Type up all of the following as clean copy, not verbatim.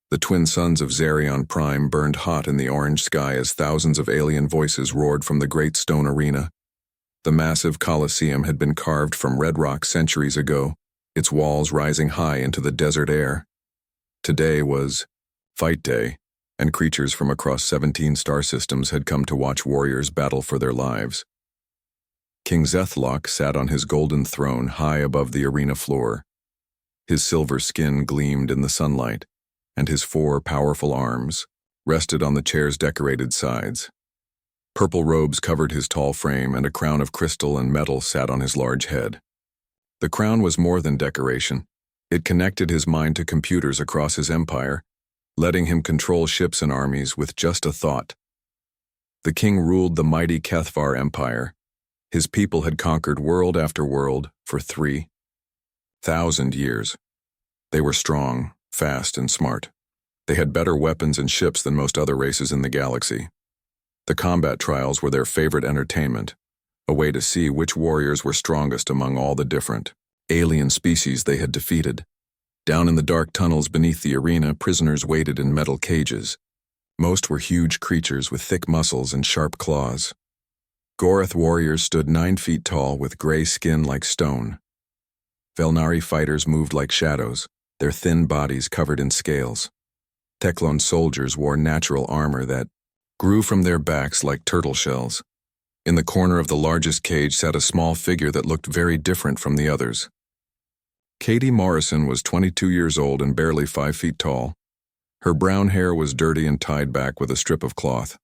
The twin suns of Xerion Prime burned hot in the orange sky as thousands of alien voices roared from the great stone arena. The massive Colosseum had been carved from red rock centuries ago, its walls rising high into the desert air. Today was Fight Day, and creatures from across 17 star systems had come to watch warriors battle for their lives. King Zethlock sat on his golden throne high above the arena floor. His silver skin gleamed in the sunlight, and his 4 powerful arms rested on the chair's decorated sides. Purple robes covered his tall frame, and a crown of crystal and metal sat on his large head. The crown was more than decoration. It connected his mind to computers across his empire, letting him control ships and armies with just a thought. The king ruled the mighty Kethvar Empire. His people had conquered world after world for 3,000 years. They were strong, fast, and smart. They had better weapons and ships than most other races in the galaxy. The combat trials were their favorite entertainment, a way to see which warriors were strongest among all the different alien species they had defeated. Down in the dark tunnels beneath the arena, prisoners waited in metal cages. Most were huge creatures with thick muscles and sharp claws. Gorath warriors stood 9 feet tall with gray skin like stone. Velnari fighters moved like shadows, their thin bodies covered in scales. Teclon soldiers wore natural armor that grew from their backs like turtle shells. In the corner of the largest cage sat a small figure that looked very different from the others. Katie Morrison was 22 years old and barely 5 feet tall. Her brown hair was dirty and tied back with a strip of cloth.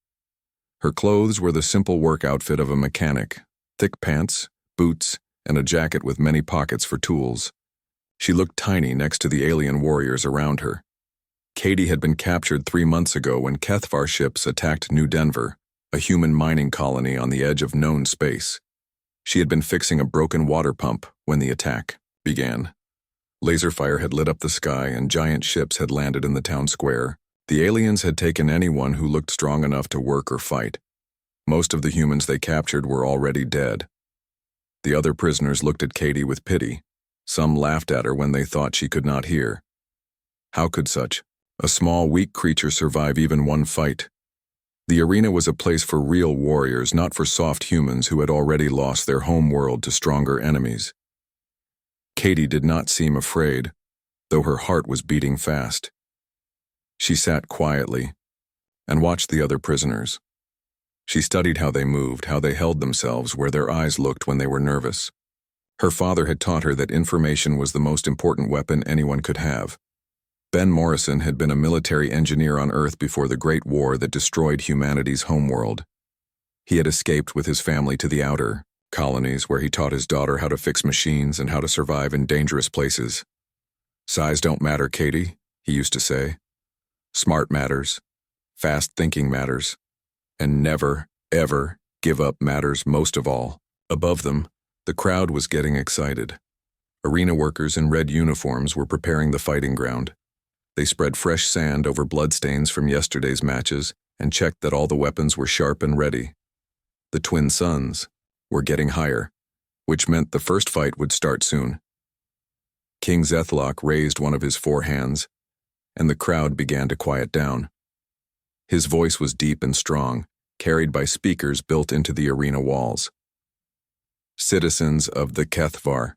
Her clothes were the simple work outfit of a mechanic: thick pants, boots, and a jacket with many pockets for tools. She looked tiny next to the alien warriors around her. Katie had been captured 3 months ago when Kethvar ships attacked New Denver, a human mining colony on the edge of known space. She had been fixing a broken water pump when the attack began. Laser fire had lit up the sky, and giant ships had landed in the town square. The aliens had taken anyone who looked strong enough to work or fight. Most of the humans they captured were already dead. The other prisoners looked at Katie with pity. Some laughed at her when they thought she could not hear. How could such a small, weak creature survive even one fight? The arena was a place for real warriors, not for soft humans who had already lost their home world to stronger enemies. Katie did not seem afraid, though her heart was beating fast. She sat quietly and watched the other prisoners. She studied how they moved, how they held themselves, where their eyes looked when they were nervous. Her father had taught her that information was the most important weapon anyone could have. Ben Morrison had been a military engineer on Earth before the Great War that destroyed humanity's homeworld. He had escaped with his family to the outer colonies, where he taught his daughter how to fix machines and how to survive in dangerous places. "Size don't matter, Katie," he used to say. "Smart matters, fast thinking matters, and never, ever give up matters most of all." Above them, the crowd was getting excited. Arena workers in red uniforms were preparing the fighting ground. They spread fresh sand over bloodstains from yesterday's matches and checked that all the weapons were sharp and ready. The twin suns were getting higher, which meant the first fight would start soon. King Zethlock raised one of his 4 hands, and the crowd began to quiet down. His voice was deep and strong, carried by speakers built into the arena walls. "Citizens of the Kethvar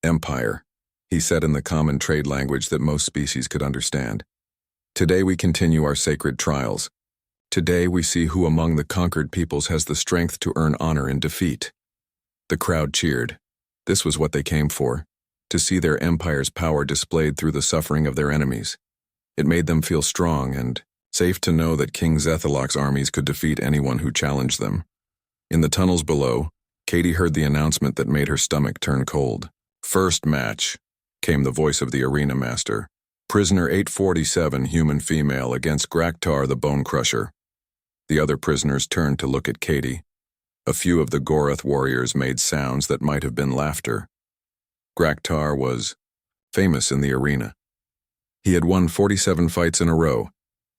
Empire," he said in the common trade language that most species could understand. "Today we continue our sacred trials. Today we see who among the conquered peoples has the strength to earn honor in defeat." The crowd cheered. This was what they came for, to see their empire's power displayed through the suffering of their enemies. It made them feel strong and safe to know that King Zethalock's armies could defeat anyone who challenged them. In the tunnels below, Katie heard the announcement that made her stomach turn cold. "First match," came the voice of the arena master. "Prisoner 847, human female, against Graktar the Bone Crusher." The other prisoners turned to look at Katie. A few of the Gorath warriors made sounds that might have been laughter. Graktar was famous in the arena. He had won 47 fights in a row.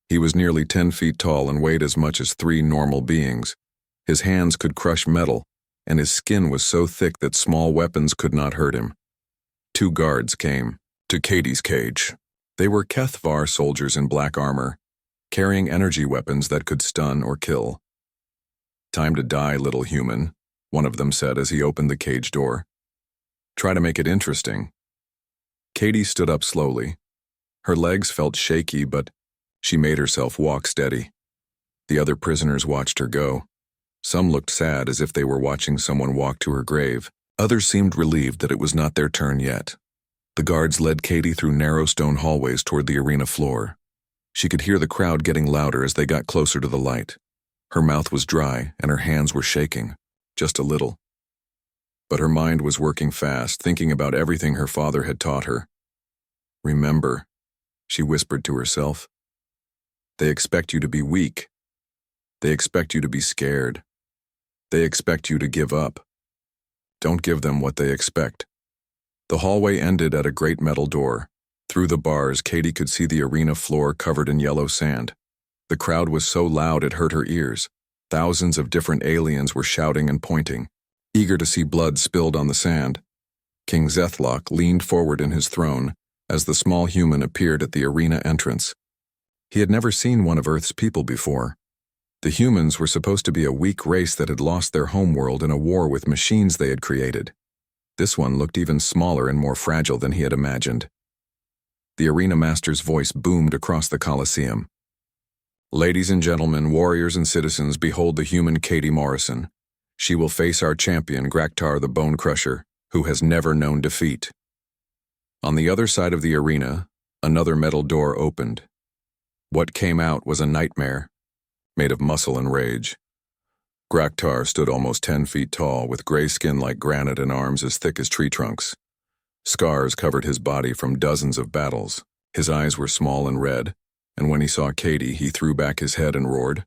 He was nearly 10 feet tall and weighed as much as 3 normal beings. His hands could crush metal, and his skin was so thick that small weapons could not hurt him. 2 guards came to Katie's cage. They were HFY soldiers in black armor, carrying energy weapons that could stun or kill. "Time to die, little human," one of them said as he opened the cage door. "Try to make it interesting." Katie stood up slowly. Her legs felt shaky, but she made herself walk steady. The other prisoners watched her go. Some looked sad, as if they were watching someone walk to her grave. Others seemed relieved that it was not their turn yet. The guards led Katie through narrow stone hallways toward the arena floor. She could hear the crowd getting louder as they got closer to the light. Her mouth was dry and her hands were shaking, just a little. But her mind was working fast, thinking about everything her father had taught her. "Remember," she whispered to herself, "they expect you to be weak. They expect you to be scared. They expect you to give up. Don't give them what they expect." The hallway ended at a great metal door. Through the bars, Katie could see the arena floor covered in yellow sand. The crowd was so loud it hurt her ears. Thousands of different aliens were shouting and pointing, eager to see blood spilled on the sand. King Zethlock leaned forward in his throne as the small human appeared at the arena entrance. He had never seen one of Earth's people before. The humans were supposed to be a weak race that had lost their homeworld in a war with machines they had created. This one looked even smaller and more fragile than he had imagined. The arena master's voice boomed across the Colosseum. "Ladies and gentlemen, warriors and citizens, behold the human Katie Morrison. She will face our champion, Graktar the Bone Crusher, who has never known defeat." On the other side of the arena, another metal door opened. What came out was a nightmare, made of muscle and rage. Graktar stood almost 10 feet tall, with gray skin like granite and arms as thick as tree trunks. Scars covered his body from dozens of battles. His eyes were small and red, and when he saw Katie, he threw back his head and roared.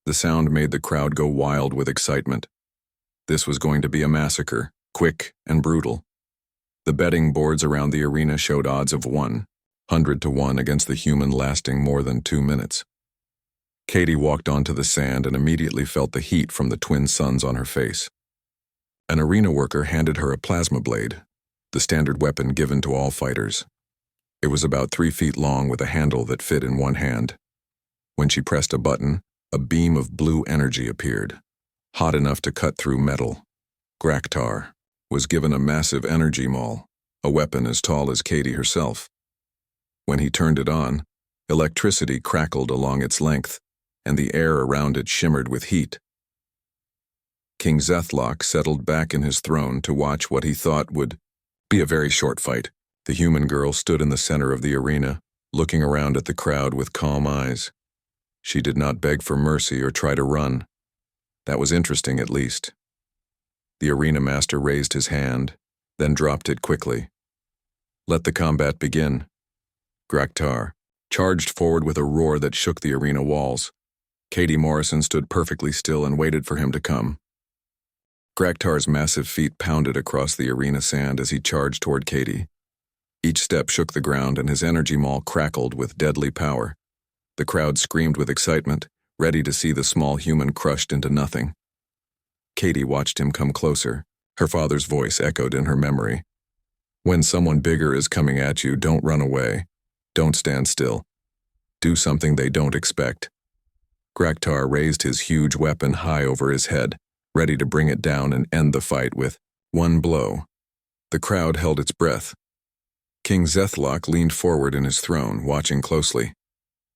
The sound made the crowd go wild with excitement. This was going to be a massacre, quick and brutal. The betting boards around the arena showed odds of 100 to 1 against the human lasting more than 2 minutes. Katie walked onto the sand and immediately felt the heat from the twin suns on her face. An arena worker handed her a plasma blade, the standard weapon given to all fighters. It was about 3 feet long with a handle that fit in one hand. When she pressed a button, a beam of blue energy appeared, hot enough to cut through metal. Graktar was given a massive energy maul, a weapon as tall as Katie herself. When he turned it on, electricity crackled along its length, and the air around it shimmered with heat. King Zethlock settled back in his throne to watch what he thought would be a very short fight. The human girl stood in the center of the arena, looking around at the crowd with calm eyes. She did not beg for mercy or try to run. That was interesting, at least. The arena master raised his hand, then dropped it quickly. "Let the combat begin." Graktar charged forward with a roar that shook the arena walls. Katie Morrison stood perfectly still and waited for him to come. Graktar's massive feet pounded across the arena sand as he charged toward Katie. Each step shook the ground and his energy maul crackled with deadly power. The crowd screamed with excitement, ready to see the small human crushed into nothing. Katie watched him come closer. Her father's voice echoed in her memory. "When someone bigger is coming at you, don't run away. Don't stand still. Do something they don't expect." Graktar raised his huge weapon high over his head, ready to bring it down and end the fight with one blow. The crowd held its breath. King Zethlock leaned forward in his throne, watching closely.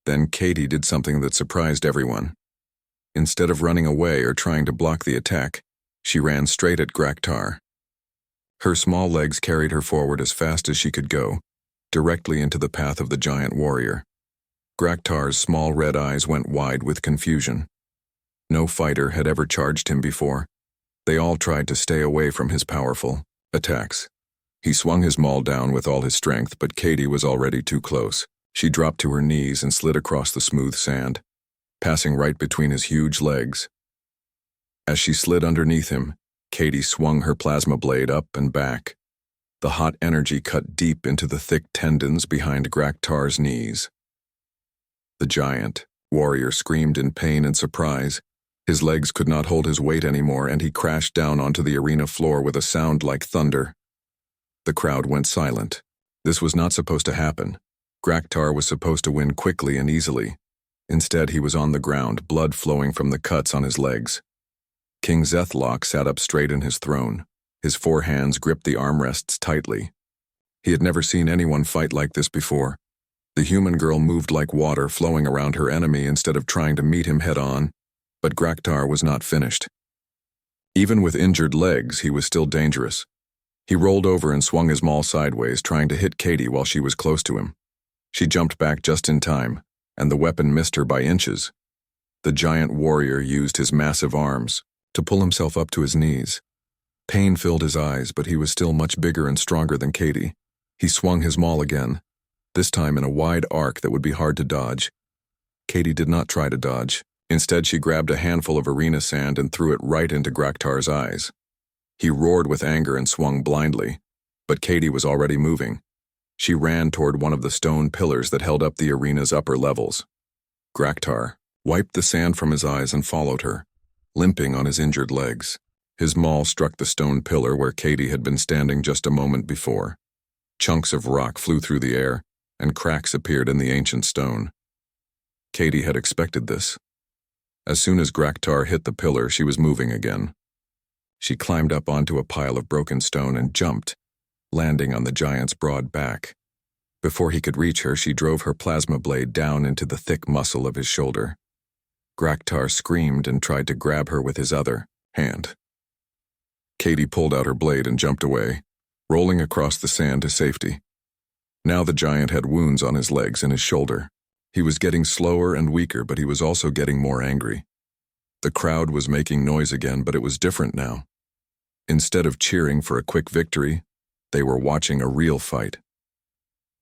Then Katie did something that surprised everyone. Instead of running away or trying to block the attack, she ran straight at Graktar. Her small legs carried her forward as fast as she could go, directly into the path of the giant warrior. Graktar's small red eyes went wide with confusion. No fighter had ever charged him before. They all tried to stay away from his powerful attacks. He swung his maul down with all his strength, but Katie was already too close. She dropped to her knees and slid across the smooth sand, passing right between his huge legs. As she slid underneath him, Katie swung her plasma blade up and back. The hot energy cut deep into the thick tendons behind Graktar's knees. The giant warrior screamed in pain and surprise. His legs could not hold his weight anymore, and he crashed down onto the arena floor with a sound like thunder. The crowd went silent. This was not supposed to happen. Graktar was supposed to win quickly and easily. Instead, he was on the ground, blood flowing from the cuts on his legs. King Zethlock sat up straight in his throne. His four hands gripped the armrests tightly. He had never seen anyone fight like this before. The human girl moved like water flowing around her enemy instead of trying to meet him head-on, but Graktar was not finished. Even with injured legs, he was still dangerous. He rolled over and swung his maul sideways, trying to hit Katie while she was close to him. She jumped back just in time, and the weapon missed her by inches. The giant warrior used his massive arms to pull himself up to his knees. Pain filled his eyes, but he was still much bigger and stronger than Katie. He swung his maul again, this time in a wide arc that would be hard to dodge. Katie did not try to dodge. Instead, she grabbed a handful of arena sand and threw it right into Graktar's eyes. He roared with anger and swung blindly, but Katie was already moving. She ran toward one of the stone pillars that held up the arena's upper levels. Graktar wiped the sand from his eyes and followed her, limping on his injured legs. His maul struck the stone pillar where Katie had been standing just a moment before. Chunks of rock flew through the air, and cracks appeared in the ancient stone. Katie had expected this. As soon as Graktar hit the pillar, she was moving again. She climbed up onto a pile of broken stone and jumped, landing on the giant's broad back. Before he could reach her, she drove her plasma blade down into the thick muscle of his shoulder. Graktar screamed and tried to grab her with his other hand. Katie pulled out her blade and jumped away, rolling across the sand to safety. Now the giant had wounds on his legs and his shoulder. He was getting slower and weaker, but he was also getting more angry. The crowd was making noise again, but it was different now. Instead of cheering for a quick victory, they were watching a real fight.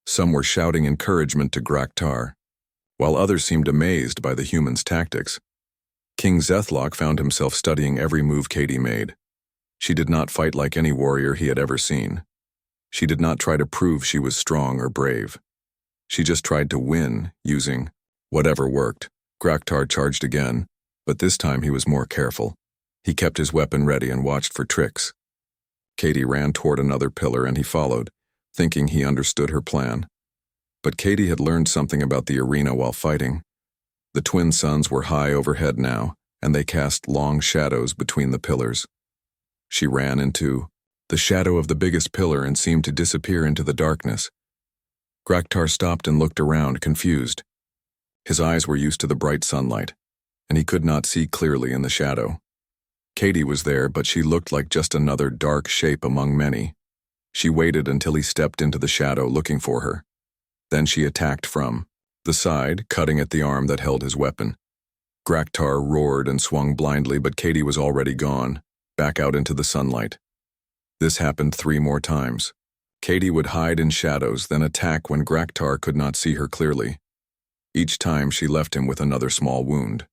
Some were shouting encouragement to Graktar, while others seemed amazed by the human's tactics. King Zethlock found himself studying every move Katie made. She did not fight like any warrior he had ever seen. She did not try to prove she was strong or brave. She just tried to win using whatever worked. Graktar charged again, but this time he was more careful. He kept his weapon ready and watched for tricks. Katie ran toward another pillar and he followed, thinking he understood her plan. But Katie had learned something about the arena while fighting. The twin suns were high overhead now, and they cast long shadows between the pillars. She ran into the shadow of the biggest pillar and seemed to disappear into the darkness. Graktar stopped and looked around, confused. His eyes were used to the bright sunlight, and he could not see clearly in the shadow. Katie was there, but she looked like just another dark shape among many. She waited until he stepped into the shadow looking for her. Then she attacked from the side, cutting at the arm that held his weapon. Graktar roared and swung blindly, but Katie was already gone, back out into the sunlight. This happened 3 more times. Katie would hide in shadows, then attack when Graktar could not see her clearly. Each time she left him with another small wound.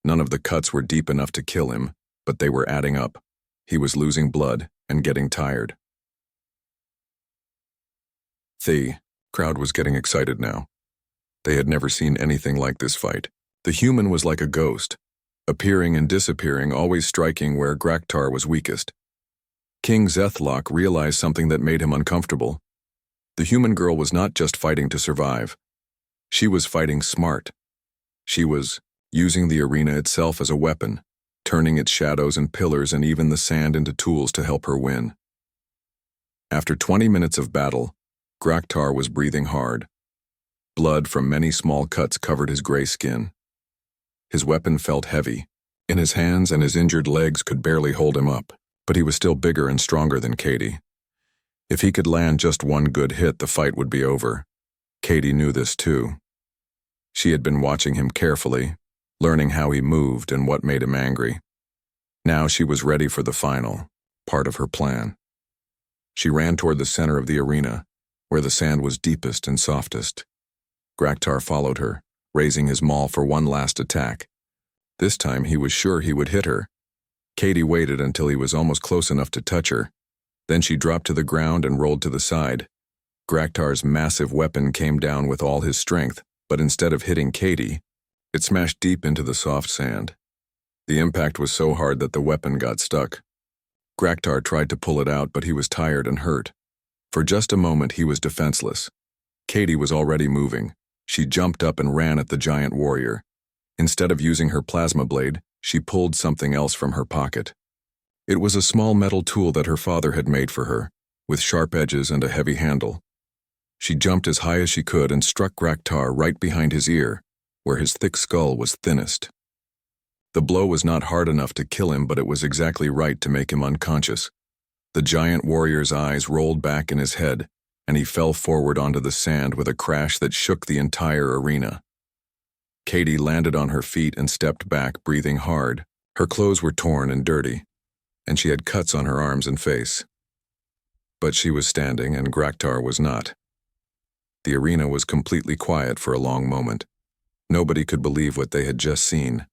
None of the cuts were deep enough to kill him, but they were adding up. He was losing blood and getting tired. The crowd was getting excited now. They had never seen anything like this fight. The human was like a ghost, appearing and disappearing, always striking where Graktar was weakest. King Zethlock realized something that made him uncomfortable. The human girl was not just fighting to survive. She was fighting smart. She was using the arena itself as a weapon, turning its shadows and pillars and even the sand into tools to help her win. After 20 minutes of battle, Graktar was breathing hard. Blood from many small cuts covered his gray skin. His weapon felt heavy. In his hands and his injured legs could barely hold him up, but he was still bigger and stronger than Katie. If he could land just one good hit, the fight would be over. Katie knew this too. She had been watching him carefully, learning how he moved and what made him angry. Now she was ready for the final part of her plan. She ran toward the center of the arena, where the sand was deepest and softest. Graktar followed her, raising his maul for one last attack. This time he was sure he would hit her. Katie waited until he was almost close enough to touch her. Then she dropped to the ground and rolled to the side. Graktar's massive weapon came down with all his strength, but instead of hitting Katie, it smashed deep into the soft sand. The impact was so hard that the weapon got stuck. Graktar tried to pull it out, but he was tired and hurt. For just a moment he was defenseless. Katie was already moving. She jumped up and ran at the giant warrior. Instead of using her plasma blade, she pulled something else from her pocket. It was a small metal tool that her father had made for her, with sharp edges and a heavy handle. She jumped as high as she could and struck Graktar right behind his ear, where his thick skull was thinnest. The blow was not hard enough to kill him, but it was exactly right to make him unconscious. The giant warrior's eyes rolled back in his head, and he fell forward onto the sand with a crash that shook the entire arena. Katie landed on her feet and stepped back, breathing hard. Her clothes were torn and dirty, and she had cuts on her arms and face. But she was standing, and Graktar was not. The arena was completely quiet for a long moment. Nobody could believe what they had just seen.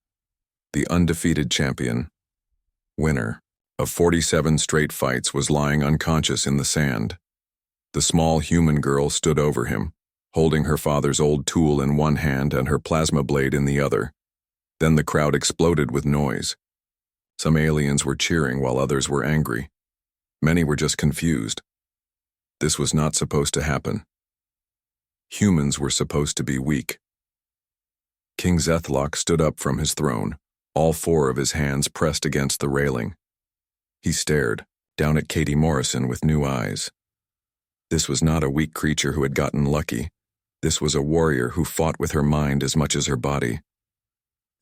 The undefeated champion, winner of 47 straight fights, was lying unconscious in the sand. The small human girl stood over him, holding her father's old tool in one hand and her plasma blade in the other. Then the crowd exploded with noise. Some aliens were cheering while others were angry. Many were just confused. This was not supposed to happen. Humans were supposed to be weak. King Zethlock stood up from his throne, all four of his hands pressed against the railing. He stared down at Katie Morrison with new eyes. This was not a weak creature who had gotten lucky. This was a warrior who fought with her mind as much as her body.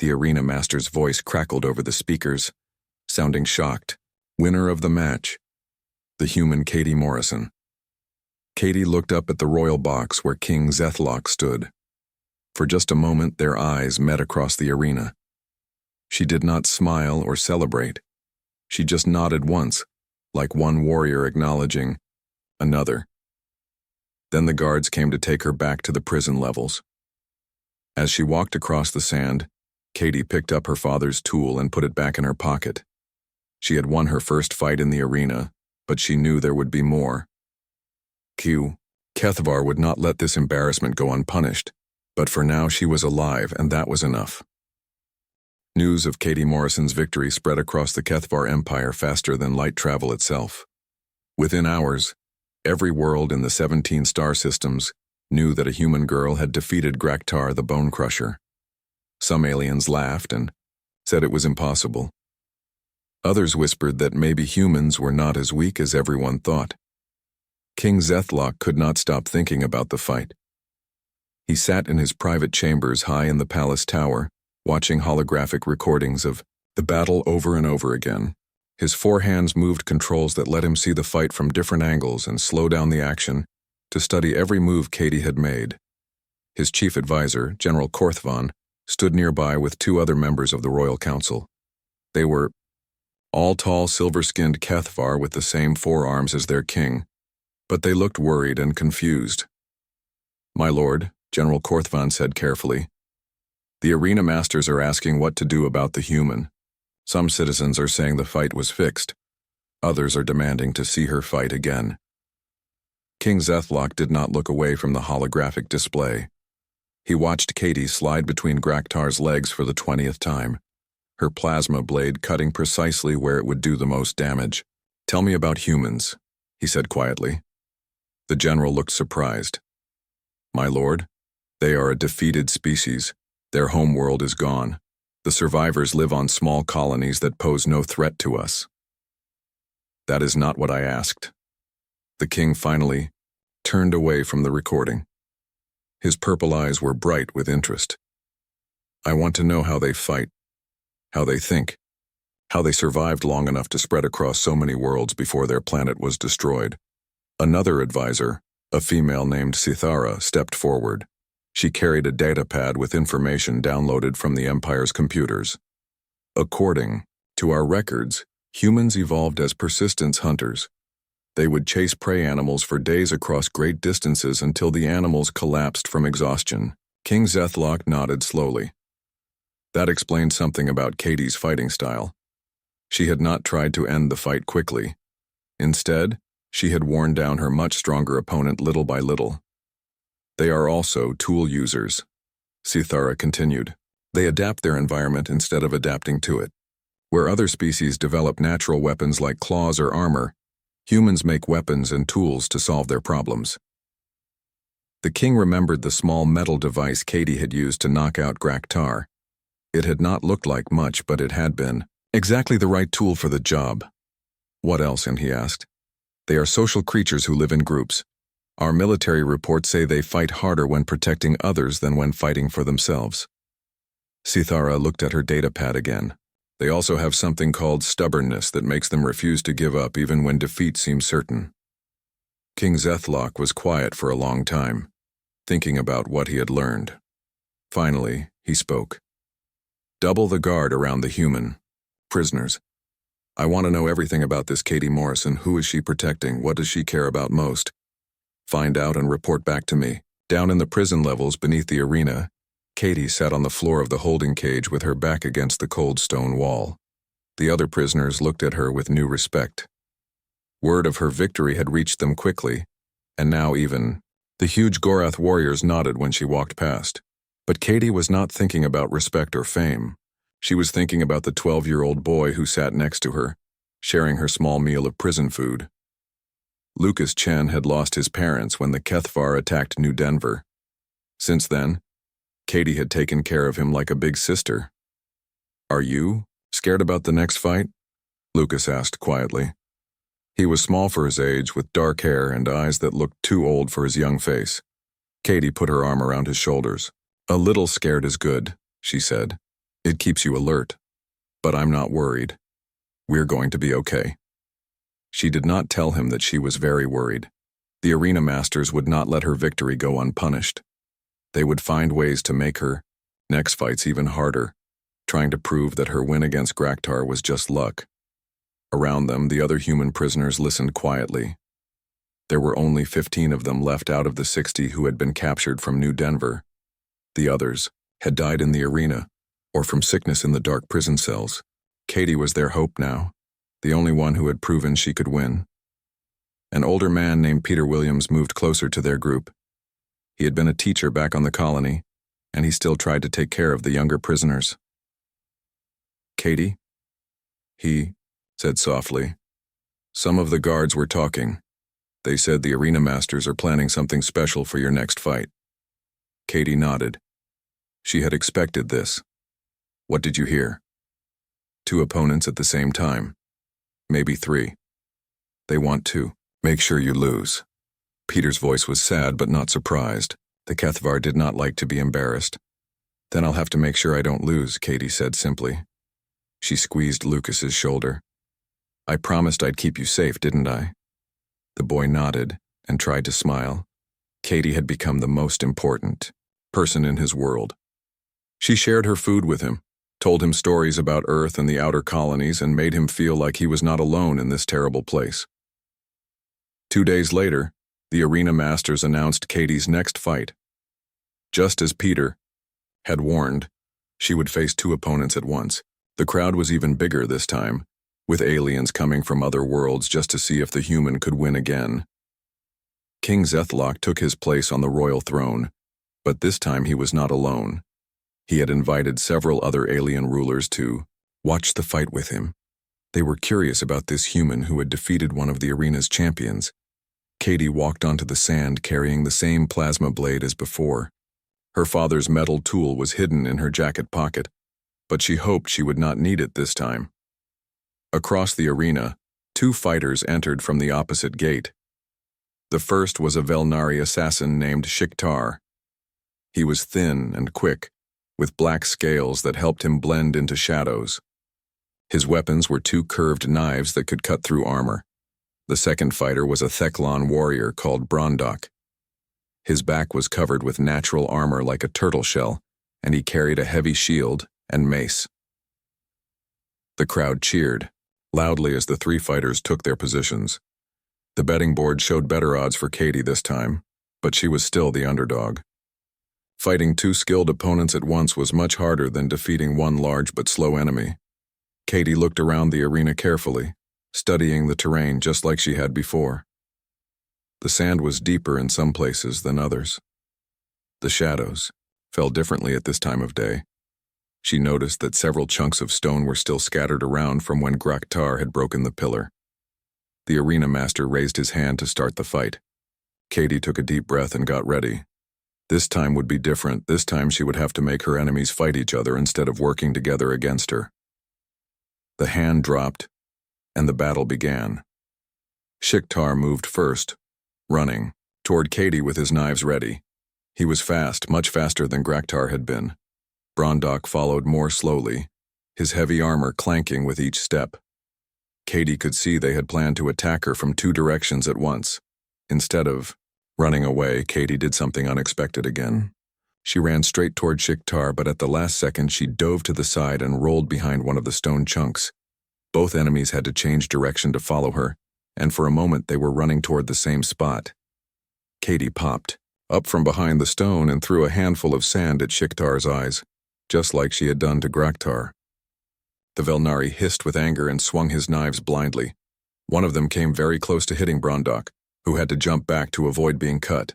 The arena master's voice crackled over the speakers, sounding shocked. Winner of the match, the human Katie Morrison. Katie looked up at the royal box where King Zethlock stood. For just a moment, their eyes met across the arena. She did not smile or celebrate. She just nodded once, like one warrior acknowledging another. Then the guards came to take her back to the prison levels. As she walked across the sand, Katie picked up her father's tool and put it back in her pocket. She had won her first fight in the arena, but she knew there would be more. Kethvar would not let this embarrassment go unpunished, but for now she was alive, and that was enough. News of Katie Morrison's victory spread across the Kethvar Empire faster than light travel itself. Within hours, every world in the 17 star systems knew that a human girl had defeated Graktar the Bone Crusher. Some aliens laughed and said it was impossible. Others whispered that maybe humans were not as weak as everyone thought. King Zethlock could not stop thinking about the fight. He sat in his private chambers high in the palace tower, watching holographic recordings of the battle over and over again. His four hands moved controls that let him see the fight from different angles and slow down the action to study every move Katie had made. His chief advisor, General Korthvan, stood nearby with two other members of the Royal Council. They were all tall, silver-skinned Kethvar with the same forearms as their king, but they looked worried and confused. "My lord," General Korthvan said carefully, "the arena masters are asking what to do about the human. Some citizens are saying the fight was fixed. Others are demanding to see her fight again." King Zethlock did not look away from the holographic display. He watched Katie slide between Graktar's legs for the 20th time, her plasma blade cutting precisely where it would do the most damage. "Tell me about humans," he said quietly. The general looked surprised. "My lord, they are a defeated species. Their homeworld is gone. The survivors live on small colonies that pose no threat to us." "That is not what I asked." The king finally turned away from the recording. His purple eyes were bright with interest. "I want to know how they fight, how they think, how they survived long enough to spread across so many worlds before their planet was destroyed." Another advisor, a female named Sithara, stepped forward. She carried a datapad with information downloaded from the Empire's computers. "According to our records, humans evolved as persistence hunters. They would chase prey animals for days across great distances until the animals collapsed from exhaustion." King Zethlock nodded slowly. That explained something about Katie's fighting style. She had not tried to end the fight quickly. Instead, she had worn down her much stronger opponent little by little. "They are also tool users," Sithara continued. "They adapt their environment instead of adapting to it. Where other species develop natural weapons like claws or armor, humans make weapons and tools to solve their problems." The king remembered the small metal device Katie had used to knock out Graktar. It had not looked like much, but it had been exactly the right tool for the job. What else? And he asked. They are social creatures who live in groups. Our military reports say they fight harder when protecting others than when fighting for themselves. Sithara looked at her datapad again. They also have something called stubbornness that makes them refuse to give up even when defeat seems certain. King Zethlock was quiet for a long time, thinking about what he had learned. Finally, he spoke. Double the guard around the human. Prisoners. I want to know everything about this Katie Morrison. Who is she protecting? What does she care about most? Find out and report back to me. Down in the prison levels beneath the arena, Katie sat on the floor of the holding cage with her back against the cold stone wall. The other prisoners looked at her with new respect. Word of her victory had reached them quickly, and now even the huge Gorath warriors nodded when she walked past. But Katie was not thinking about respect or fame. She was thinking about the 12-year-old boy who sat next to her, sharing her small meal of prison food. Lucas Chen had lost his parents when the Kethvar attacked New Denver. Since then, Katie had taken care of him like a big sister. Are you scared about the next fight? Lucas asked quietly. He was small for his age, with dark hair and eyes that looked too old for his young face. Katie put her arm around his shoulders. A little scared is good, she said. It keeps you alert. But I'm not worried. We're going to be okay. She did not tell him that she was very worried. The arena masters would not let her victory go unpunished. They would find ways to make her next fights even harder, trying to prove that her win against Graktar was just luck. Around them, the other human prisoners listened quietly. There were only 15 of them left out of the 60 who had been captured from New Denver. The others had died in the arena, or from sickness in the dark prison cells. Katie was their hope now, the only one who had proven she could win. An older man named Peter Williams moved closer to their group. He had been a teacher back on the colony, and he still tried to take care of the younger prisoners. Katie? He said softly. Some of the guards were talking. They said the arena masters are planning something special for your next fight. Katie nodded. She had expected this. What did you hear? 2 opponents at the same time. Maybe 3. They want to make sure you lose. Peter's voice was sad but not surprised. The Kethvar did not like to be embarrassed. Then I'll have to make sure I don't lose, Katie said simply. She squeezed Lucas's shoulder. I promised I'd keep you safe, didn't I? The boy nodded and tried to smile. Katie had become the most important person in his world. She shared her food with him, told him stories about Earth and the outer colonies, and made him feel like he was not alone in this terrible place. 2 days later, the arena masters announced Katie's next fight. Just as Peter had warned, she would face 2 opponents at once. The crowd was even bigger this time, with aliens coming from other worlds just to see if the human could win again. King Zethlock took his place on the royal throne, but this time he was not alone. He had invited several other alien rulers to watch the fight with him. They were curious about this human who had defeated one of the arena's champions. Katie walked onto the sand carrying the same plasma blade as before. Her father's metal tool was hidden in her jacket pocket, but she hoped she would not need it this time. Across the arena, 2 fighters entered from the opposite gate. The first was a Velnari assassin named Shiktar. He was thin and quick, with black scales that helped him blend into shadows. His weapons were 2 curved knives that could cut through armor. The second fighter was a Theclon warrior called Brondok. His back was covered with natural armor like a turtle shell, and he carried a heavy shield and mace. The crowd cheered loudly as the 3 fighters took their positions. The betting board showed better odds for Katie this time, but she was still the underdog. Fighting 2 skilled opponents at once was much harder than defeating one large but slow enemy. Katie looked around the arena carefully, studying the terrain just like she had before. The sand was deeper in some places than others. The shadows fell differently at this time of day. She noticed that several chunks of stone were still scattered around from when Graktar had broken the pillar. The arena master raised his hand to start the fight. Katie took a deep breath and got ready, This time would be different. This time she would have to make her enemies fight each other instead of working together against her. The hand dropped, and the battle began. Shiktar moved first, running, toward Katie with his knives ready. He was fast, much faster than Graktar had been. Brondok followed more slowly, his heavy armor clanking with each step. Katie could see they had planned to attack her from two directions at once. Instead of running away, Katie did something unexpected again. She ran straight toward Shiktar, but at the last second she dove to the side and rolled behind one of the stone chunks. Both enemies had to change direction to follow her, and for a moment they were running toward the same spot. Katie popped up from behind the stone and threw a handful of sand at Shiktar's eyes, just like she had done to Graktar. The Velnari hissed with anger and swung his knives blindly. One of them came very close to hitting Brondok, who had to jump back to avoid being cut.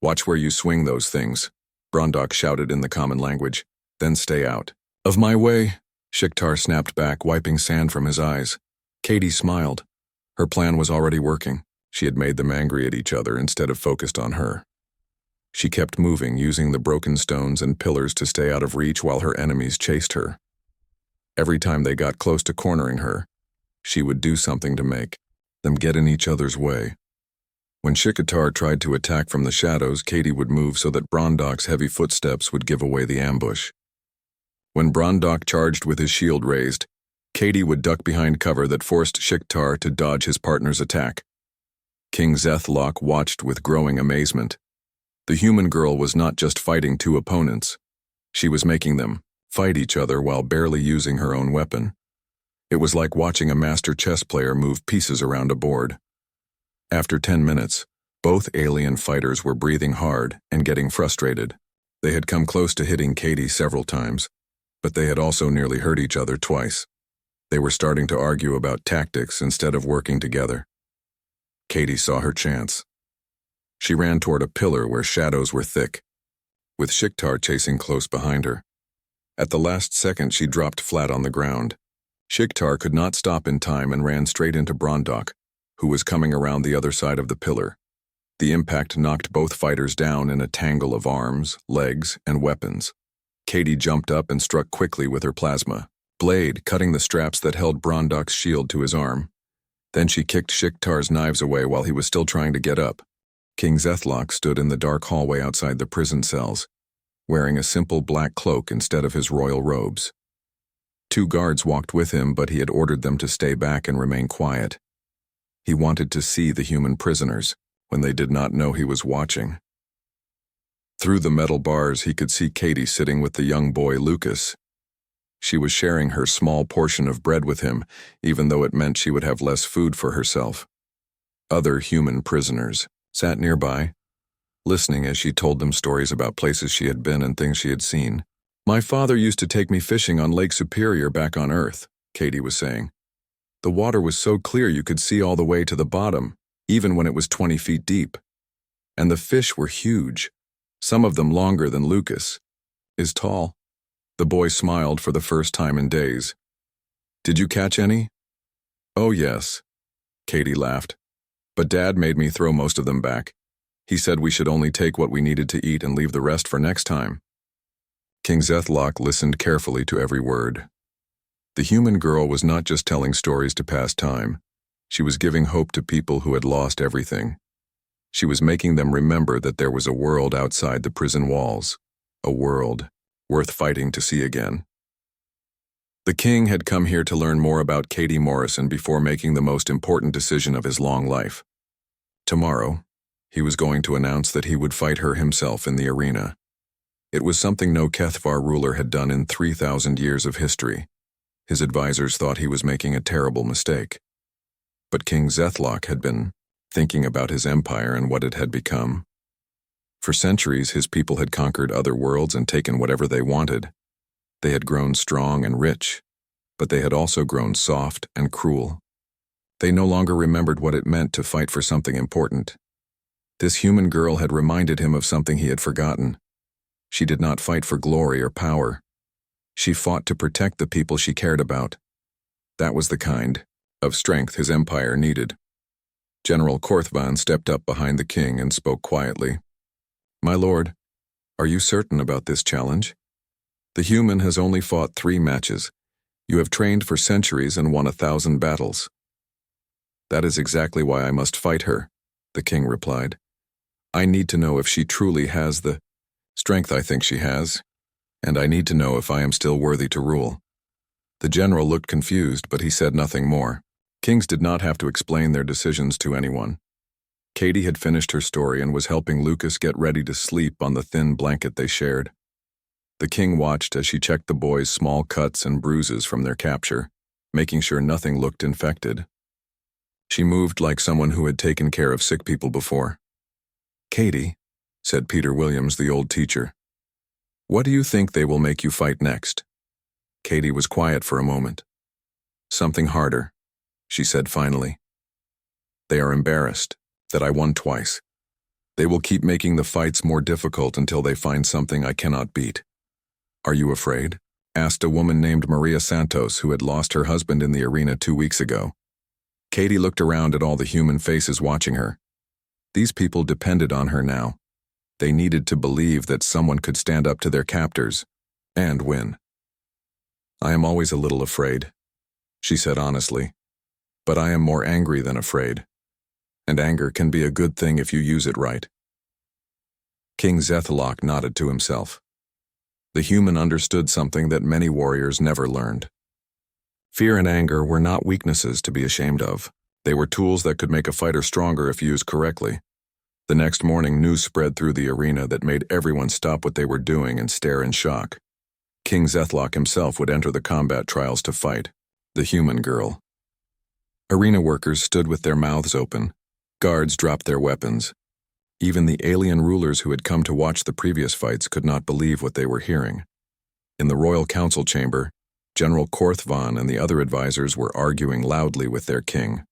"Watch where you swing those things," Brondok shouted in the common language. "Then stay out of my way," Shiktar snapped back, wiping sand from his eyes. Katie smiled. Her plan was already working. She had made them angry at each other instead of focused on her. She kept moving, using the broken stones and pillars to stay out of reach while her enemies chased her. Every time they got close to cornering her, she would do something to make them get in each other's way. When Shiktar tried to attack from the shadows, Katie would move so that Brondok's heavy footsteps would give away the ambush. When Brondok charged with his shield raised, Katie would duck behind cover that forced Shiktar to dodge his partner's attack. King Zethlock watched with growing amazement. The human girl was not just fighting two opponents. She was making them fight each other while barely using her own weapon. It was like watching a master chess player move pieces around a board. After 10 minutes, both alien fighters were breathing hard and getting frustrated. They had come close to hitting Katie several times, but they had also nearly hurt each other twice. They were starting to argue about tactics instead of working together. Katie saw her chance. She ran toward a pillar where shadows were thick, with Shiktar chasing close behind her. At the last second, she dropped flat on the ground. Shiktar could not stop in time and ran straight into Brondok, who was coming around the other side of the pillar. The impact knocked both fighters down in a tangle of arms, legs, and weapons. Katie jumped up and struck quickly with her plasma blade, cutting the straps that held Brondok's shield to his arm. Then she kicked Shiktar's knives away while he was still trying to get up. King Zethlock stood in the dark hallway outside the prison cells, wearing a simple black cloak instead of his royal robes. Two guards walked with him, but he had ordered them to stay back and remain quiet. He wanted to see the human prisoners when they did not know he was watching. Through the metal bars, he could see Katie sitting with the young boy Lucas. She was sharing her small portion of bread with him, even though it meant she would have less food for herself. Other human prisoners sat nearby, listening as she told them stories about places she had been and things she had seen. "My father used to take me fishing on Lake Superior back on Earth," Katie was saying. "The water was so clear you could see all the way to the bottom, even when it was 20 feet deep. And the fish were huge, some of them longer than Lucas is tall." The boy smiled for the first time in days. "Did you catch any?" "Oh, yes," Katie laughed. "But Dad made me throw most of them back. He said we should only take what we needed to eat and leave the rest for next time." King Zethlock listened carefully to every word. The human girl was not just telling stories to pass time. She was giving hope to people who had lost everything. She was making them remember that there was a world outside the prison walls, a world worth fighting to see again. The king had come here to learn more about Katie Morrison before making the most important decision of his long life. Tomorrow, he was going to announce that he would fight her himself in the arena. It was something no Kethvar ruler had done in 3,000 years of history. His advisors thought he was making a terrible mistake. But King Zethlock had been thinking about his empire and what it had become. For centuries, his people had conquered other worlds and taken whatever they wanted. They had grown strong and rich, but they had also grown soft and cruel. They no longer remembered what it meant to fight for something important. This human girl had reminded him of something he had forgotten. She did not fight for glory or power. She fought to protect the people she cared about. That was the kind of strength his empire needed. General Korthvan stepped up behind the king and spoke quietly. My lord, are you certain about this challenge? The human has only fought 3 matches. You have trained for centuries and won 1,000 battles. That is exactly why I must fight her, the king replied. I need to know if she truly has the strength I think she has, and I need to know if I am still worthy to rule. The general looked confused, but he said nothing more. Kings did not have to explain their decisions to anyone. Katie had finished her story and was helping Lucas get ready to sleep on the thin blanket they shared. The king watched as she checked the boys' small cuts and bruises from their capture, making sure nothing looked infected. She moved like someone who had taken care of sick people before. Katie, said Peter Williams, the old teacher, what do you think they will make you fight next? Katie was quiet for a moment. Something harder, she said finally. They are embarrassed that I won twice. They will keep making the fights more difficult until they find something I cannot beat. Are you afraid? Asked a woman named Maria Santos, who had lost her husband in the arena 2 weeks ago. Katie looked around at all the human faces watching her. These people depended on her now. They needed to believe that someone could stand up to their captors and win. I am always a little afraid, she said honestly, but I am more angry than afraid, and anger can be a good thing if you use it right. King Zethalok nodded to himself. The human understood something that many warriors never learned. Fear and anger were not weaknesses to be ashamed of. They were tools that could make a fighter stronger if used correctly. The next morning, news spread through the arena that made everyone stop what they were doing and stare in shock. King Zethalok himself would enter the combat trials to fight the human girl. Arena workers stood with their mouths open. Guards dropped their weapons. Even the alien rulers who had come to watch the previous fights could not believe what they were hearing. In the royal council chamber, General Korthvan and the other advisors were arguing loudly with their king.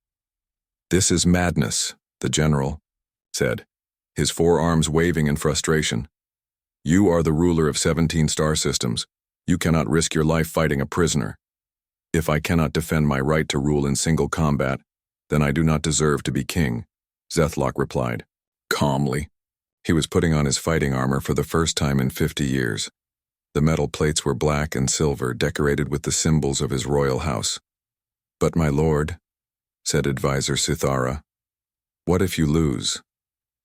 This is madness, the general said, his forearms waving in frustration. You are the ruler of 17 star systems. You cannot risk your life fighting a prisoner. If I cannot defend my right to rule in single combat, then I do not deserve to be king, Zethalok replied, calmly. He was putting on his fighting armor for the first time in 50 years. The metal plates were black and silver, decorated with the symbols of his royal house. But my lord, said advisor Sithara, what if you lose?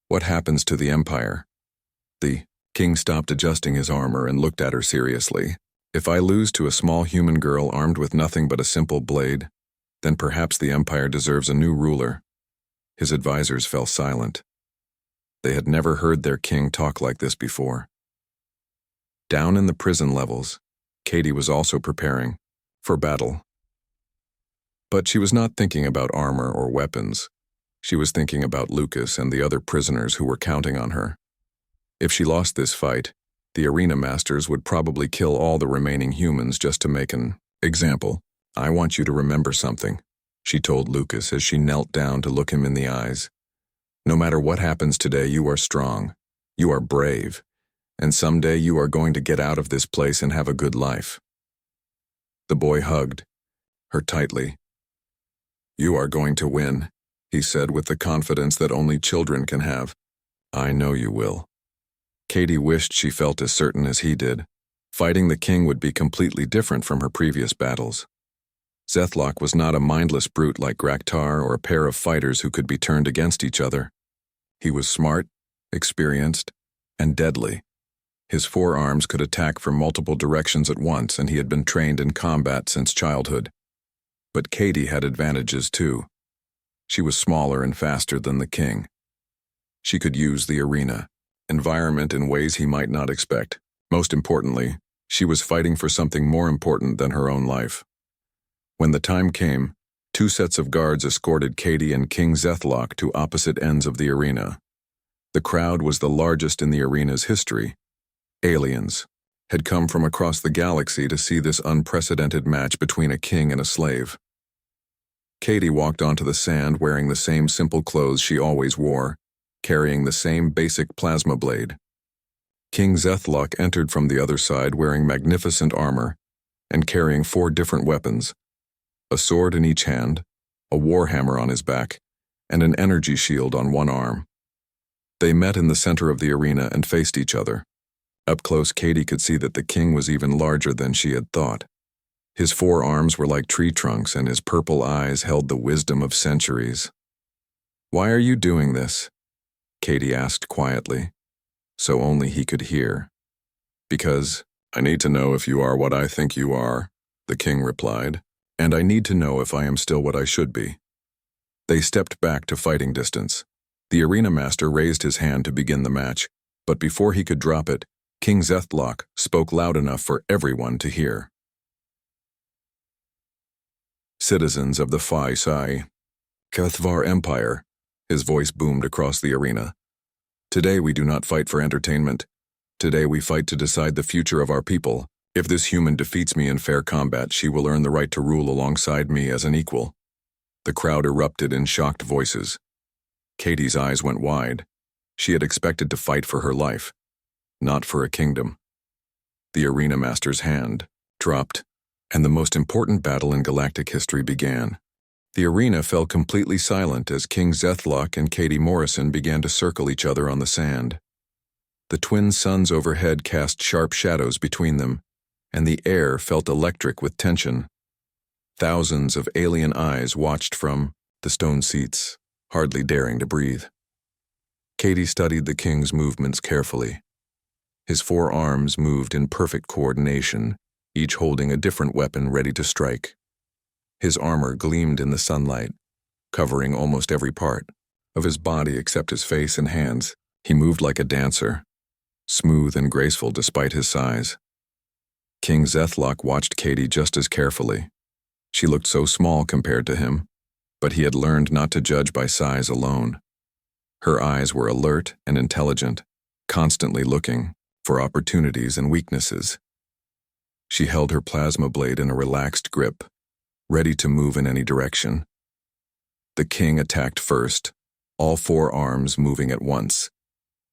What happens to the empire? The king stopped adjusting his armor and looked at her seriously. If I lose to a small human girl armed with nothing but a simple blade, then perhaps the empire deserves a new ruler. His advisors fell silent. They had never heard their king talk like this before. Down in the prison levels, Katie was also preparing for battle. But she was not thinking about armor or weapons. She was thinking about Lucas and the other prisoners who were counting on her. If she lost this fight, the arena masters would probably kill all the remaining humans just to make an example. I want you to remember something, she told Lucas as she knelt down to look him in the eyes. No matter what happens today, you are strong. You are brave. And someday you are going to get out of this place and have a good life. The boy hugged her tightly. You are going to win, he said with the confidence that only children can have. I know you will. Katie wished she felt as certain as he did. Fighting the king would be completely different from her previous battles. Zethalok was not a mindless brute like Graktar or a pair of fighters who could be turned against each other. He was smart, experienced, and deadly. His forearms could attack from multiple directions at once, and he had been trained in combat since childhood. But Katie had advantages too. She was smaller and faster than the king. She could use the arena environment in ways he might not expect. Most importantly, she was fighting for something more important than her own life. When the time came, 2 sets of guards escorted Katie and King Zethalok to opposite ends of the arena. The crowd was the largest in the arena's history. Aliens had come from across the galaxy to see this unprecedented match between a king and a slave. Katie walked onto the sand wearing the same simple clothes she always wore, carrying the same basic plasma blade. King Zethalok entered from the other side wearing magnificent armor and carrying 4 different weapons, a sword in each hand, a warhammer on his back, and an energy shield on one arm. They met in the center of the arena and faced each other. Up close, Katie could see that the king was even larger than she had thought. His forearms were like tree trunks, and his purple eyes held the wisdom of centuries. "Why are you doing this?" Katie asked quietly, so only he could hear. "Because I need to know if you are what I think you are," the king replied, "and I need to know if I am still what I should be." They stepped back to fighting distance. The arena master raised his hand to begin the match, but before he could drop it, King Zethlock spoke loud enough for everyone to hear. "Citizens of the HFY Empire," his voice boomed across the arena. "Today we do not fight for entertainment. Today we fight to decide the future of our people. If this human defeats me in fair combat, she will earn the right to rule alongside me as an equal." The crowd erupted in shocked voices. Katie's eyes went wide. She had expected to fight for her life, not for a kingdom. The arena master's hand dropped, and the most important battle in galactic history began. The arena fell completely silent as King Zethlock and Katie Morrison began to circle each other on the sand. The twin suns overhead cast sharp shadows between them, and the air felt electric with tension. Thousands of alien eyes watched from the stone seats, hardly daring to breathe. Katie studied the king's movements carefully. His four arms moved in perfect coordination, each holding a different weapon ready to strike. His armor gleamed in the sunlight, covering almost every part of his body except his face and hands. He moved like a dancer, smooth and graceful despite his size. King Zethlock watched Katie just as carefully. She looked so small compared to him, but he had learned not to judge by size alone. Her eyes were alert and intelligent, constantly looking for opportunities and weaknesses. She held her plasma blade in a relaxed grip, ready to move in any direction. The king attacked first, all four arms moving at once.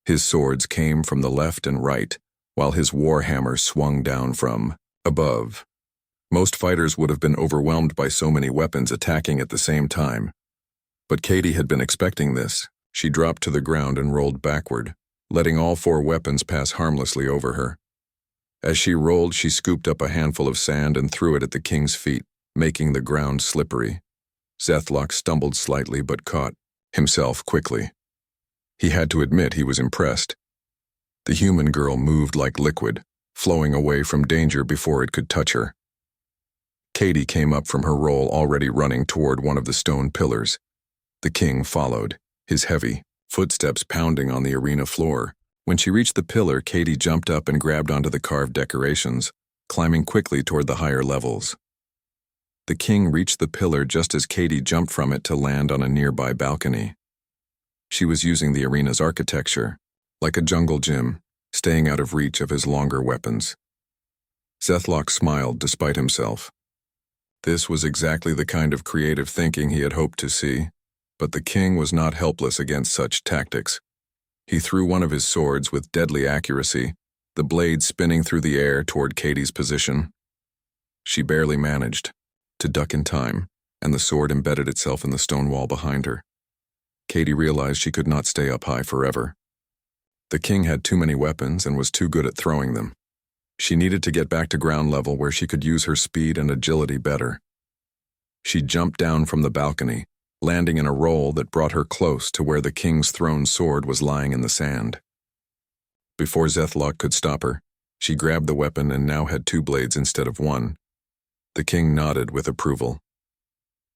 His swords came from the left and right, while his warhammer swung down from above. Most fighters would have been overwhelmed by so many weapons attacking at the same time. But Katie had been expecting this. She dropped to the ground and rolled backward, letting all four weapons pass harmlessly over her. As she rolled, she scooped up a handful of sand and threw it at the king's feet, making the ground slippery. Zethlock stumbled slightly but caught himself quickly. He had to admit he was impressed. The human girl moved like liquid, flowing away from danger before it could touch her. Katie came up from her roll, already running toward one of the stone pillars. The king followed, his heavy footsteps pounding on the arena floor. When she reached the pillar, Katie jumped up and grabbed onto the carved decorations, climbing quickly toward the higher levels. The king reached the pillar just as Katie jumped from it to land on a nearby balcony. She was using the arena's architecture, like a jungle gym, staying out of reach of his longer weapons. Zethlock smiled despite himself. This was exactly the kind of creative thinking he had hoped to see, but the king was not helpless against such tactics. He threw one of his swords with deadly accuracy, the blade spinning through the air toward Katie's position. She barely managed to duck in time, and the sword embedded itself in the stone wall behind her. Katie realized she could not stay up high forever. The king had too many weapons and was too good at throwing them. She needed to get back to ground level where she could use her speed and agility better. She jumped down from the balcony, landing in a roll that brought her close to where the king's thrown sword was lying in the sand. Before Zethlock could stop her, she grabbed the weapon and now had two blades instead of one. The king nodded with approval.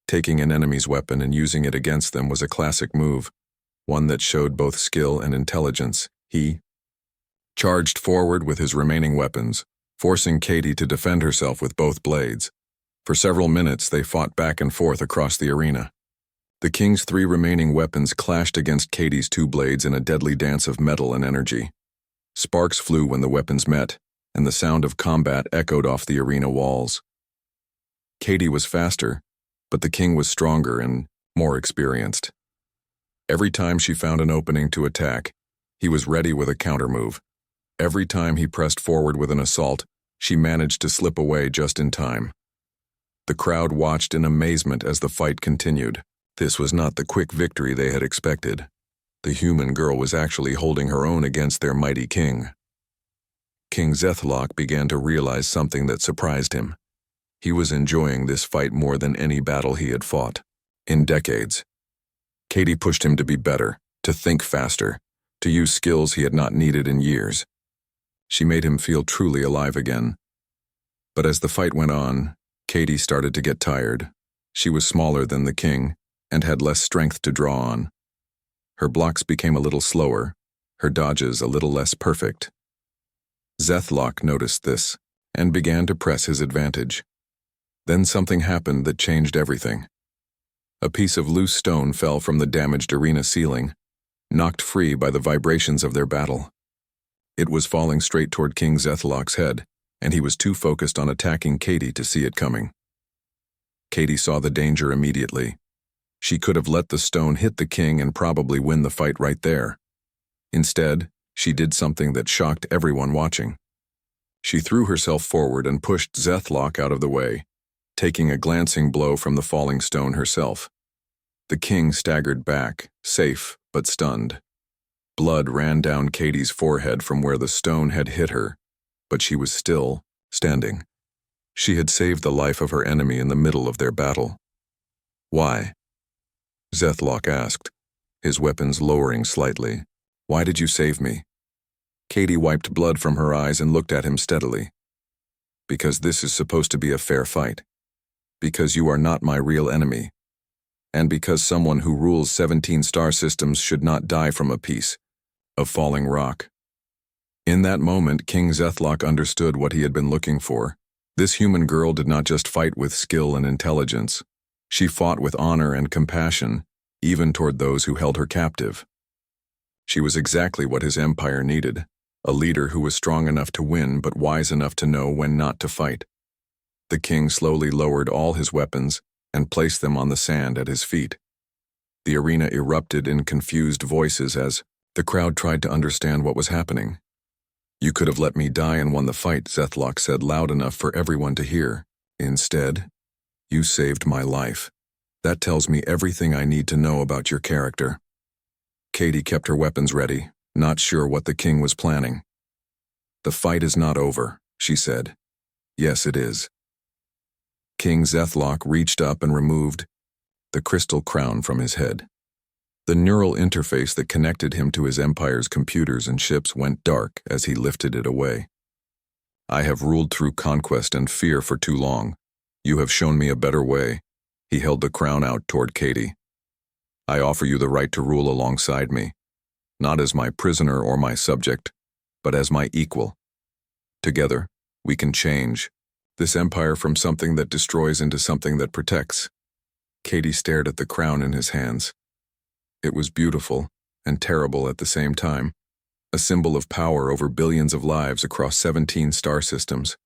Taking an enemy's weapon and using it against them was a classic move, one that showed both skill and intelligence. He charged forward with his remaining weapons, forcing Katie to defend herself with both blades. For several minutes, they fought back and forth across the arena. The king's three remaining weapons clashed against Katie's two blades in a deadly dance of metal and energy. Sparks flew when the weapons met, and the sound of combat echoed off the arena walls. Katie was faster, but the king was stronger and more experienced. Every time she found an opening to attack, he was ready with a countermove. Every time he pressed forward with an assault, she managed to slip away just in time. The crowd watched in amazement as the fight continued. This was not the quick victory they had expected. The human girl was actually holding her own against their mighty king. King Zethlock began to realize something that surprised him. He was enjoying this fight more than any battle he had fought in decades. Katie pushed him to be better, to think faster, to use skills he had not needed in years. She made him feel truly alive again. But as the fight went on, Katie started to get tired. She was smaller than the king and had less strength to draw on. Her blocks became a little slower, her dodges a little less perfect. Zethlock noticed this and began to press his advantage. Then something happened that changed everything. A piece of loose stone fell from the damaged arena ceiling, knocked free by the vibrations of their battle. It was falling straight toward King Zethlock's head, and he was too focused on attacking Katie to see it coming. Katie saw the danger immediately. She could have let the stone hit the king and probably win the fight right there. Instead, she did something that shocked everyone watching. She threw herself forward and pushed Zethlock out of the way, taking a glancing blow from the falling stone herself. The king staggered back, safe but stunned. Blood ran down Katie's forehead from where the stone had hit her, but she was still standing. She had saved the life of her enemy in the middle of their battle. Why? Zethlock asked, his weapons lowering slightly. Why did you save me? Katie wiped blood from her eyes and looked at him steadily. Because this is supposed to be a fair fight. Because you are not my real enemy. And because someone who rules 17 star systems should not die from a piece of falling rock. In that moment, King Zethlock understood what he had been looking for. This human girl did not just fight with skill and intelligence. She fought with honor and compassion, even toward those who held her captive. She was exactly what his empire needed, a leader who was strong enough to win but wise enough to know when not to fight. The king slowly lowered all his weapons and placed them on the sand at his feet. The arena erupted in confused voices as the crowd tried to understand what was happening. You could have let me die and won the fight, Zethlock said loud enough for everyone to hear. Instead, you saved my life. That tells me everything I need to know about your character. Katie kept her weapons ready, not sure what the king was planning. The fight is not over, she said. Yes, it is. King Zethlock reached up and removed the crystal crown from his head. The neural interface that connected him to his empire's computers and ships went dark as he lifted it away. I have ruled through conquest and fear for too long. You have shown me a better way. He held the crown out toward Katie. I offer you the right to rule alongside me, not as my prisoner or my subject, but as my equal. Together, we can change this empire from something that destroys into something that protects. Katie stared at the crown in his hands. It was beautiful and terrible at the same time, a symbol of power over billions of lives across 17 star systems.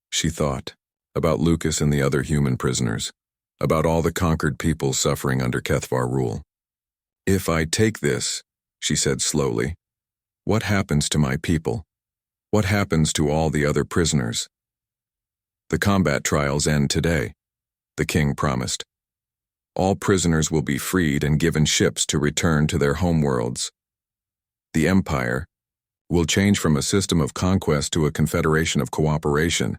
She thought about Lucas and the other human prisoners, about all the conquered people suffering under Kethvar rule. If I take this, she said slowly, what happens to my people? What happens to all the other prisoners? The combat trials end today, the king promised. All prisoners will be freed and given ships to return to their homeworlds. The empire will change from a system of conquest to a confederation of cooperation.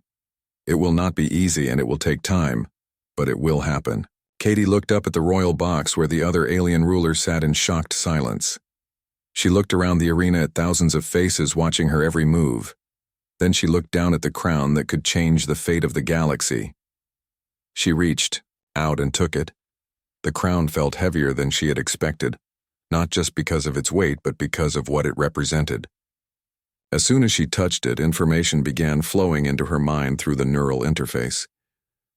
It will not be easy and it will take time, but it will happen. Katie looked up at the royal box where the other alien rulers sat in shocked silence. She looked around the arena at thousands of faces watching her every move. Then she looked down at the crown that could change the fate of the galaxy. She reached out and took it. The crown felt heavier than she had expected, not just because of its weight, but because of what it represented. As soon as she touched it, information began flowing into her mind through the neural interface.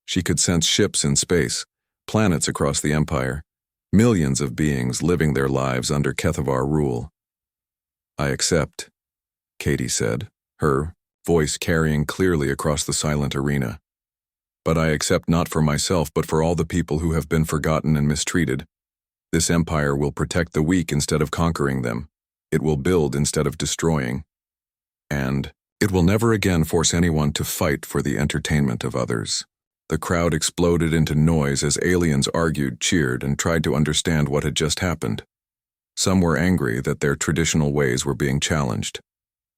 She could sense ships in space, planets across the empire, millions of beings living their lives under Kethvar rule. I accept, Katie said, her voice carrying clearly across the silent arena. But I accept not for myself, but for all the people who have been forgotten and mistreated. This empire will protect the weak instead of conquering them. It will build instead of destroying. And it will never again force anyone to fight for the entertainment of others. The crowd exploded into noise as aliens argued, cheered, and tried to understand what had just happened. Some were angry that their traditional ways were being challenged.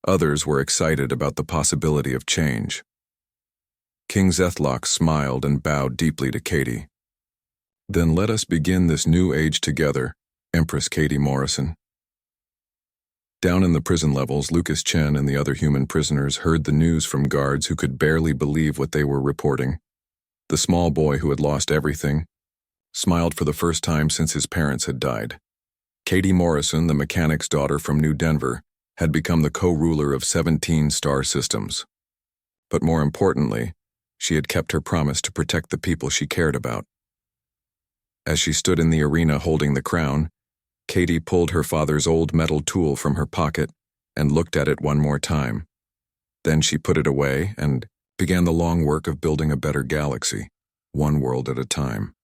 Others were excited about the possibility of change. King Zethlock smiled and bowed deeply to Katie. "Then let us begin this new age together, Empress Katie Morrison." Down in the prison levels, Lucas Chen and the other human prisoners heard the news from guards who could barely believe what they were reporting. The small boy who had lost everything smiled for the first time since his parents had died. Katie Morrison, the mechanic's daughter from New Denver, had become the co-ruler of 17 star systems. But more importantly, she had kept her promise to protect the people she cared about. As she stood in the arena holding the crown, Katie pulled her father's old metal tool from her pocket and looked at it one more time. Then she put it away and began the long work of building a better galaxy, one world at a time.